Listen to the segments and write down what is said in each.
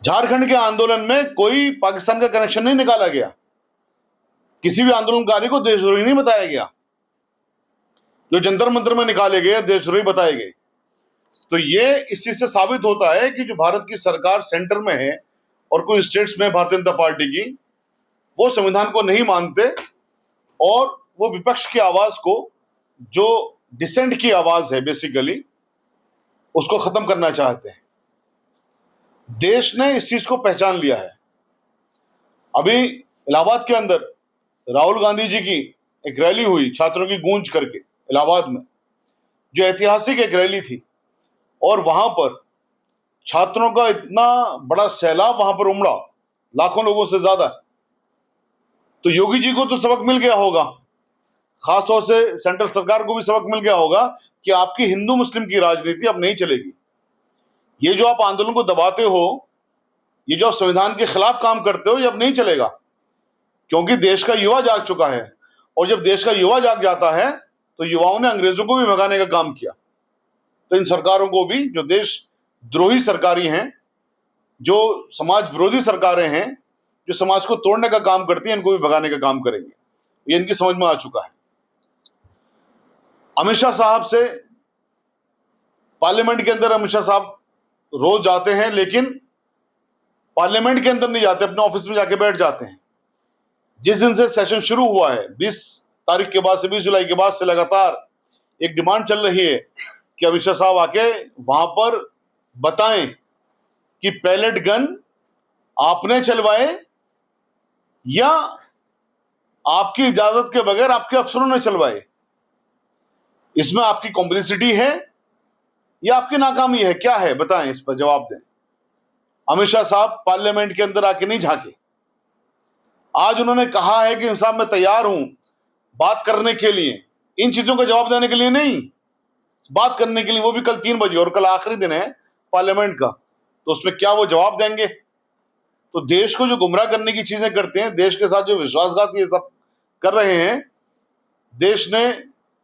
झारखंड के आंदोलन में कोई पाकिस्तान का कनेक्शन नहीं निकाला गया, किसी भी आंदोलनकारी को देशद्रोही नहीं बताया गया। जो जंतर मंतर में निकाले गए देशद्रोही बताए गए। तो ये इस चीज से साबित होता है कि जो भारत की सरकार सेंटर में है और कोई स्टेट्स में भारतीय जनता पार्टी की, वो संविधान को नहीं मानते और वो विपक्ष की आवाज को, जो डिसेंट की आवाज है बेसिकली, उसको खत्म करना चाहते हैं। देश ने इस चीज को पहचान लिया है। अभी इलाहाबाद के अंदर राहुल गांधी जी की एक रैली हुई छात्रों की गूंज करके इलाहाबाद में, जो ऐतिहासिक एक रैली थी, और वहां पर छात्रों का इतना बड़ा सैलाब वहां पर उमड़ा, लाखों लोगों से ज्यादा। तो योगी जी को तो सबक मिल गया होगा, खासतौर से सेंट्रल सरकार को भी सबक मिल गया होगा कि आपकी हिंदू मुस्लिम की राजनीति अब नहीं चलेगी। ये जो आप आंदोलन को दबाते हो, ये जो आप संविधान के खिलाफ काम करते हो, ये अब नहीं चलेगा, क्योंकि देश का युवा जाग चुका है। और जब देश का युवा जाग जाता है तो युवाओं ने अंग्रेजों को भी भगाने का काम किया। तो इन सरकारों को भी, जो देश द्रोही सरकारी हैं, जो समाज विरोधी सरकारें हैं, जो समाज को तोड़ने का काम करती हैं, इनको भी भगाने का काम करेंगे। ये इनकी समझ में आ चुका है। अमित शाह साहब से, पार्लियामेंट के अंदर अमित शाह साहब रोज जाते हैं, लेकिन पार्लियामेंट के अंदर नहीं जाते, अपने ऑफिस में जाके बैठ जाते हैं। जिस दिन से सेशन शुरू हुआ है, 20 तारीख के बाद से, 20 जुलाई के बाद से लगातार एक डिमांड चल रही है कि अमित शाह साहब आके वहां पर बताएं कि पैलेट गन आपने चलवाए या आपकी इजाजत के बगैर आपके अफसरों ने चलवाए। इसमें आपकी कॉम्प्लिसिटी है या आपकी नाकामी है, क्या है, बताएं, इस पर जवाब दें। अमित शाह साहब पार्लियामेंट के अंदर आके नहीं झांके। आज उन्होंने कहा है कि साहब मैं तैयार हूं बात करने के लिए, इन चीजों का जवाब देने के लिए नहीं, बात करने के लिए, वो भी कल 3 बजे, और कल आखिरी दिन है पार्लियामेंट का, तो उसमें क्या वो जवाब देंगे? तो देश को जो गुमराह करने की चीजें करते हैं, देश के साथ जो विश्वासघात ये सब कर रहे हैं, देश ने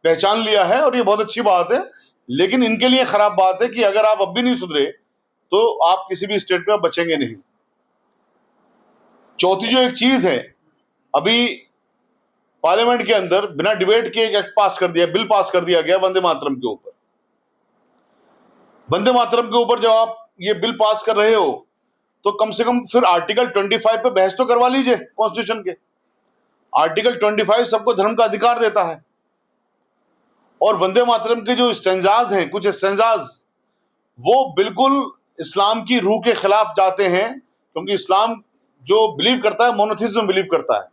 पहचान लिया है और ये बहुत अच्छी बात है। लेकिन इनके लिए खराब बात है कि अगर आप अब भी नहीं सुधरे तो आप किसी भी स्टेट में बचेंगे नहीं। चौथी जो एक चीज है, अभी पार्लियामेंट के अंदर बिना डिबेट के एक एक्ट पास कर दिया, बिल पास कर दिया गया वंदे मातरम के ऊपर। वंदे मातरम के ऊपर जब आप ये बिल पास कर रहे हो तो कम से कम फिर आर्टिकल 25 पे बहस तो करवा लीजिए कॉन्स्टिट्यूशन के। आर्टिकल 25 सबको धर्म का अधिकार देता है, और वंदे मातरम के जो स्टेंजाज हैं, कुछ स्टेंजाज, वो बिल्कुल इस्लाम की रूह के खिलाफ जाते हैं, क्योंकि इस्लाम जो बिलीव करता है, मोनोथिज्म बिलीव करता है,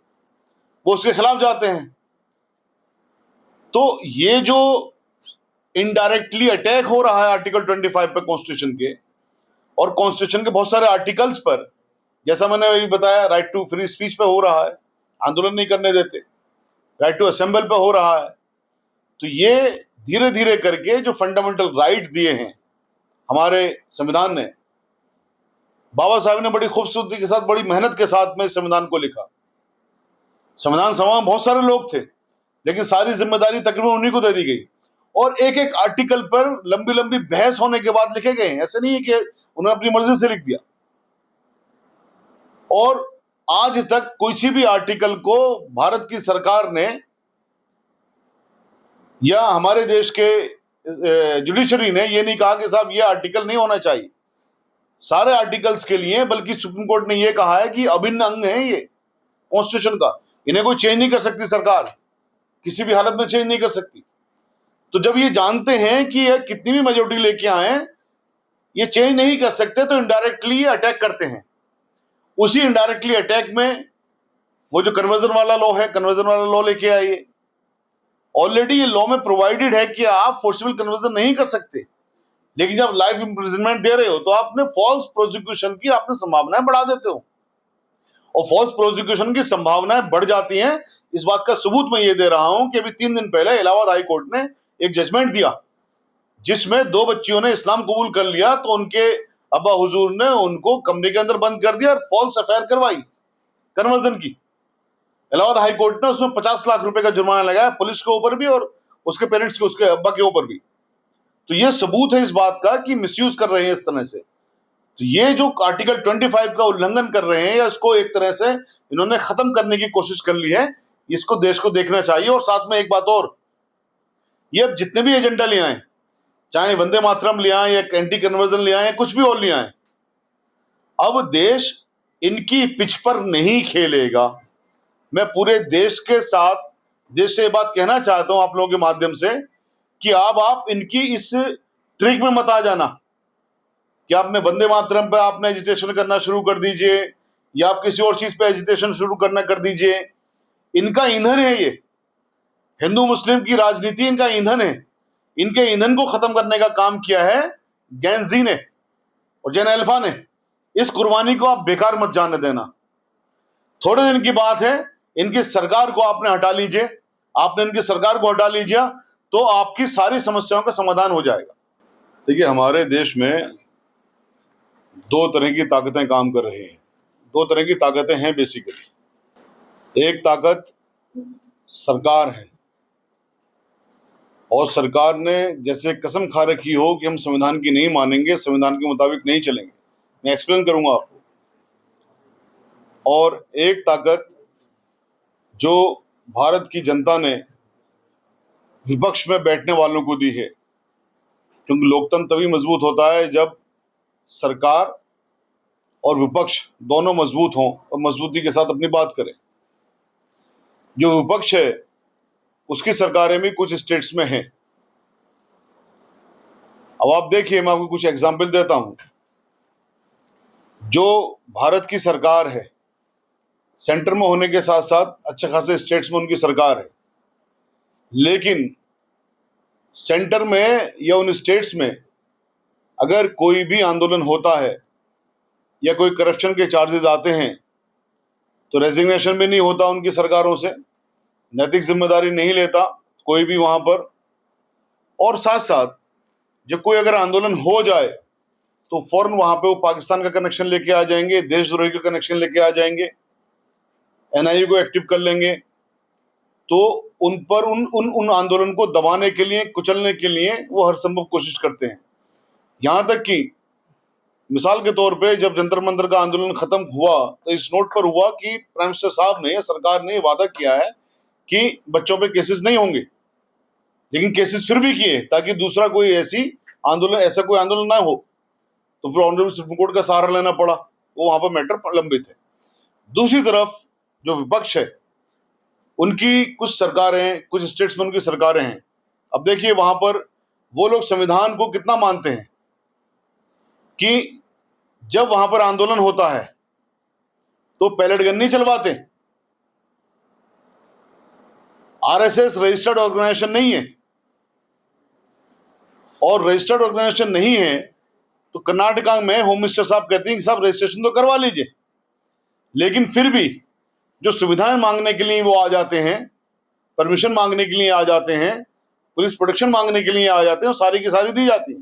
वो उसके खिलाफ जाते हैं। तो ये जो इनडायरेक्टली अटैक हो रहा है आर्टिकल 25 पे कॉन्स्टिट्यूशन के, और कॉन्स्टिट्यूशन के बहुत सारे आर्टिकल्स पर, जैसा मैंने अभी बताया, राइट टू फ्री स्पीच पे हो रहा है, आंदोलन नहीं करने देते, राइट टू असेंबल पे हो रहा है। तो ये धीरे धीरे करके जो फंडामेंटल राइट दिए हैं हमारे संविधान ने, बाबा साहब ने बड़ी खूबसूरती के साथ, बड़ी मेहनत के साथ में संविधान को लिखा। संविधान सभा में बहुत सारे लोग थे, लेकिन सारी जिम्मेदारी तकरीबन उन्हीं को दे दी गई, और एक एक आर्टिकल पर लंबी लंबी बहस होने के बाद लिखे गए हैं। ऐसे नहीं है कि उन्होंने अपनी मर्जी से लिख दिया। और आज तक किसी भी आर्टिकल को भारत की सरकार ने या हमारे देश के जुडिशरी ने ये नहीं कहा कि साहब ये आर्टिकल नहीं होना चाहिए। सारे आर्टिकल्स के लिए, बल्कि सुप्रीम कोर्ट ने ये कहा है कि अभिन्न अंग है ये कॉन्स्टिट्यूशन का, इन्हें कोई चेंज नहीं कर सकती सरकार, किसी भी हालत में चेंज नहीं कर सकती। तो जब ये जानते हैं कि ये कितनी भी मेजोरिटी लेके आए, ये चेंज नहीं कर सकते, तो इनडायरेक्टली अटैक करते हैं। उसी इनडायरेक्टली अटैक में वो जो कन्वर्जन वाला लॉ है, कन्वर्जन वाला लॉ लेके आए। ऑलरेडी ये लॉ में प्रोवाइडेड है कि आप फोर्सिबल कन्वर्जन नहीं कर सकते, लेकिन जब लाइफ इंप्रिजनमेंट दे रहे हो तो आपने फॉल्स प्रोसिक्यूशन की आपने संभावनाएं बढ़ा देते हो, और फॉल्स प्रोसिक्यूशन की संभावनाएं बढ़ जाती हैं। इस बात का सबूत मैं ये दे रहा हूं कि अभी 3 दिन पहले इलाहाबाद हाई कोर्ट ने एक जजमेंट दिया, जिसमें 2 बच्चियों ने इस्लाम कबूल कर लिया, तो उनके अब्बा हुजूर ने उनको कमरे के अंदर बंद कर दिया और फॉल्स अफेयर करवाई कन्वर्जन की। इलाहाबाद हाई कोर्ट ने उसमें 50 लाख रुपए का जुर्माना लगाया, पुलिस के ऊपर भी और उसके पेरेंट्स के, उसके अब्बा के ऊपर भी। तो ये सबूत है इस बात का कि मिसयूज कर रहे हैं इस तरह से। तो ये जो आर्टिकल 25 का उल्लंघन कर रहे हैं या इसको एक तरह से इन्होंने खत्म करने की कोशिश कर ली है, इसको देश को देखना चाहिए। और साथ में एक बात और, ये अब जितने भी एजेंडा ले आए, चाहे वंदे मातरम ले आए या एंटी कन्वर्जन ले आए, कुछ भी और ले आए, अब देश इनकी पिच पर नहीं खेलेगा। मैं पूरे देश के साथ देश से ये बात कहना चाहता हूं आप लोगों के माध्यम से कि अब आप इनकी इस ट्रिक में मत आ जाना कि आपने वंदे मातरम पे आपने एजिटेशन करना शुरू कर दीजिए या आप किसी और चीज पे एजिटेशन शुरू करना कर दीजिए। इनका ईंधन है ये, हिंदू मुस्लिम की राजनीति इनका ईंधन है। इनके ईंधन को खत्म करने का काम किया है गेन जी ने और जेन अल्फा ने। इस कुर्बानी को आप बेकार मत जाने देना। थोड़े दिन की बात है, इनकी सरकार को आपने हटा लीजिए, आपने इनकी सरकार को हटा लीजिए तो आपकी सारी समस्याओं का समाधान हो जाएगा। देखिए, हमारे देश में दो तरह की ताकतें काम कर रही हैं। दो तरह की ताकतें हैं बेसिकली। एक ताकत सरकार है और सरकार ने जैसे कसम खा रखी हो कि हम संविधान की नहीं मानेंगे, संविधान के मुताबिक नहीं चलेंगे। मैं एक्सप्लेन करूंगा आपको। और एक ताकत जो भारत की जनता ने विपक्ष में बैठने वालों को दी है, क्योंकि लोकतंत्र तभी मजबूत होता है जब सरकार और विपक्ष दोनों मजबूत हों और मजबूती के साथ अपनी बात करें। जो विपक्ष है उसकी सरकारें भी कुछ स्टेट्स में हैं। अब आप देखिए, मैं आपको कुछ एग्जाम्पल देता हूं। जो भारत की सरकार है, सेंटर में होने के साथ साथ अच्छे खासे स्टेट्स में उनकी सरकार है, लेकिन सेंटर में या उन स्टेट्स में अगर कोई भी आंदोलन होता है या कोई करप्शन के चार्जेस आते हैं तो रेजिग्नेशन भी नहीं होता उनकी सरकारों से, नैतिक जिम्मेदारी नहीं लेता कोई भी वहां पर। और साथ साथ जब कोई अगर आंदोलन हो जाए तो फौरन वहां पे वो पाकिस्तान का कनेक्शन लेके आ जाएंगे, देशद्रोही का कनेक्शन लेके आ जाएंगे, एनआईए को एक्टिव कर लेंगे। तो उन पर उन आंदोलन को दबाने के लिए, कुचलने के लिए वो हर संभव कोशिश करते हैं। यहां तक कि मिसाल के तौर पे जब जंतर मंतर का आंदोलन खत्म हुआ तो इस नोट पर हुआ कि प्राइम मिनिस्टर साहब ने या सरकार ने वादा किया है कि बच्चों पे केसेस नहीं होंगे, लेकिन केसेस फिर भी किए ताकि दूसरा कोई ऐसा कोई आंदोलन ना हो। तो फिर ऑनरेबल सुप्रीम कोर्ट का सहारा लेना पड़ा, वो वहां पर मैटर लंबित है। दूसरी तरफ जो विपक्ष है उनकी कुछ सरकारें, कुछ स्टेट्स में उनकी सरकारें हैं। अब देखिए, वहां पर वो लोग संविधान को कितना मानते हैं कि जब वहां पर आंदोलन होता है तो पैलेट गन नहीं चलवाते। आरएसएस रजिस्टर्ड ऑर्गेनाइजेशन नहीं है, और रजिस्टर्ड ऑर्गेनाइजेशन नहीं है तो कर्नाटका में होम मिनिस्टर साहब कहते हैं कि साहब रजिस्ट्रेशन तो करवा लीजिए, लेकिन फिर भी जो सुविधाएं मांगने के लिए वो आ जाते हैं, परमिशन मांगने के लिए आ जाते हैं, पुलिस प्रोटेक्शन मांगने के लिए आ जाते हैं, वो सारी की सारी दी जाती है।